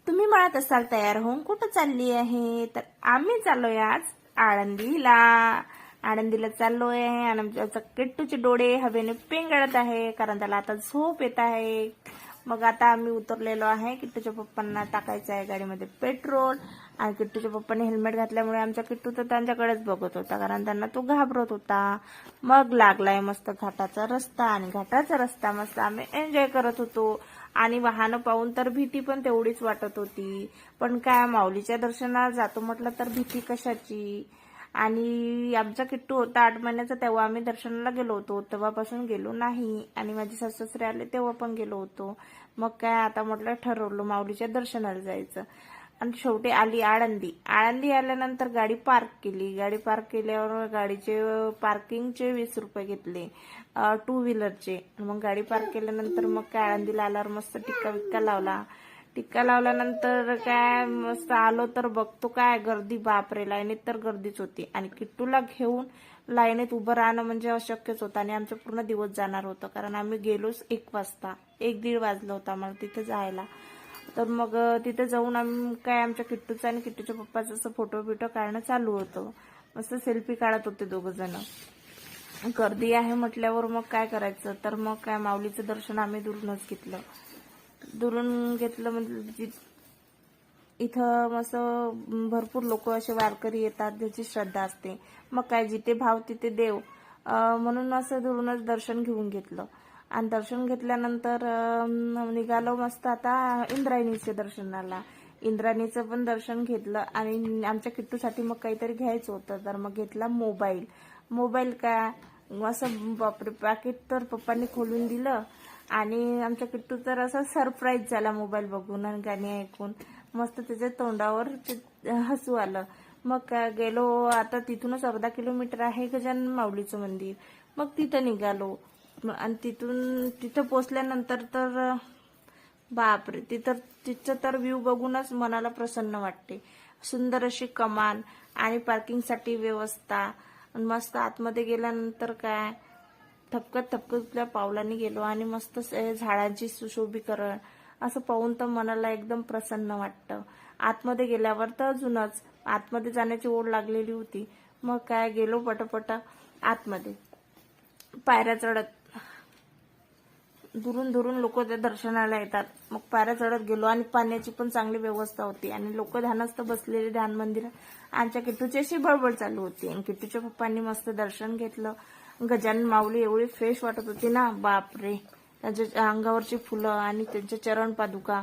तुम्ही म्हणत असाल तयार होऊन कुठं चालली आहे, तर आम्ही चाललोय आज आळंदीला. आळंदीला चाललोय आणि आमच्या किट्टूचे डोळे हवेने पिंगळत आहे, कारण त्याला आता झोप येत आहे. मग आता आम्ही उतरलेलो आहे. किट्टूच्या पप्पांना टाकायचं आहे गाडीमध्ये पेट्रोल, आणि किट्टूच्या पप्पांनी हेल्मेट घातल्यामुळे आमचा किट्टू तर त्यांच्याकडेच बघत होता, कारण त्यांना तो घाबरत होता. मग लागलाय मस्त घाटाचा रस्ता, आणि घाटाचा रस्ता मस्त आम्ही एन्जॉय करत होतो. आणि वाहनं पाहून तर भीती पण तेवढीच वाटत होती, पण काय माऊलीच्या दर्शनाला जातो म्हटलं तर भीती कशाची. आणि आमचा किट्टू होता 8 महिन्याचा तेव्हा आम्ही दर्शनाला गेलो होतो, तेव्हापासून गेलो नाही. आणि माझे सासरे आले तेव्हा पण गेलो होतो. मग काय आता म्हटलं ठरवलं माऊलीच्या दर्शनाला जायचं. आणि शेवटी आली आळंदी. आळंदी आल्यानंतर गाडी पार्क केली. गाडी पार्क केल्यावर गाडीचे पार्किंगचे 20 रुपये घेतले, 2 व्हीलरचे. मग गाडी पार्क केल्यानंतर मग काय आळंदीला आल्यावर मस्त टिक्का विक्का लावला. टिक्का लावल्यानंतर काय मस्त आलो तर बघतो काय गर्दी, बापरे, लाईनीत तर गर्दीच होती. आणि किट्टूला घेऊन लाईनीत उभं राहणं म्हणजे अशक्यच होतं. आणि आमचा पूर्ण दिवस जाणार होतं, कारण आम्ही गेलोच 1 वाजता, 1-1:30 वाजलं होतं आम्हाला तिथे जायला. तर मग तिथे जाऊन आम्ही काय आमच्या किट्टूचा आणि किट्टूच्या पप्पाचा असं फोटो बिटो काढणं चालू होतं. मस्त सेल्फी काढत होते दोघं जण. गर्दी आहे म्हटल्यावर मग काय करायचं, तर मग काय माऊलीचं दर्शन आम्ही दुरूनच घेतलं. दुरून घेतलं म्हणजे इथं मस्त भरपूर लोक असे वारकरी येतात, ज्याची श्रद्धा असते. मग काय जिथे भाव तिथे देव, म्हणून असं दुरूनच दर्शन घेऊन घेतलं. आणि दर्शन घेतल्यानंतर निघालो मस्त आता इंद्रायणीच्या दर्शनाला. इंद्रायणीचं पण दर्शन घेतलं. आणि आमच्या किट्टूसाठी मग काहीतरी घ्यायचं होतं, तर मग घेतला मोबाईल. मोबाईल काय असं बापरे, पॅकेट तर पप्पांनी खोलून दिलं. आणि आमच्या किट्टू तर असा सरप्राईज झाला मोबाईल बघून आणि गाणी ऐकून. मस्त त्याच्या तोंडावर हसू आलं. मग काय गेलो आता, तिथूनच अर्धा किलोमीटर आहे गजानन माऊलीचं मंदिर. मग तिथं निघालो. आणि तिथं पोचल्यानंतर तर बापरे, तिथं तर व्ह्यू बघूनच मनाला प्रसन्न वाटते. सुंदर अशी कमान आणि पार्किंगसाठी व्यवस्था. मस्त आतमध्ये गेल्यानंतर काय थपकत थपकतल्या पावलांनी गेलो, आणि मस्त झाडांची सुशोभीकरण असं पाहून तर मनाला एकदम प्रसन्न वाटतं. आतमध्ये गेल्यावर तर अजूनच आतमध्ये जाण्याची ओढ लागलेली होती. मग काय गेलो पटापट आतमध्ये. पायऱ्या चढत, दुरून दुरून लोक त्या दर्शनाला येतात. मग पायऱ्या चढत गेलो. आणि पाण्याची पण चांगली व्यवस्था होती, आणि लोक ध्यानस्थ बसलेले ध्यान मंदिरात. आमच्या किट्टूची अशी बडबड चालू होती. आणि किट्टूच्या पप्पांनी मस्त दर्शन घेतलं. गजानन माऊली एवढी फ्रेश वाटत होती ना, बापरे, त्यांच्या अंगावरची फुलं आणि त्यांच्या चरण पादुका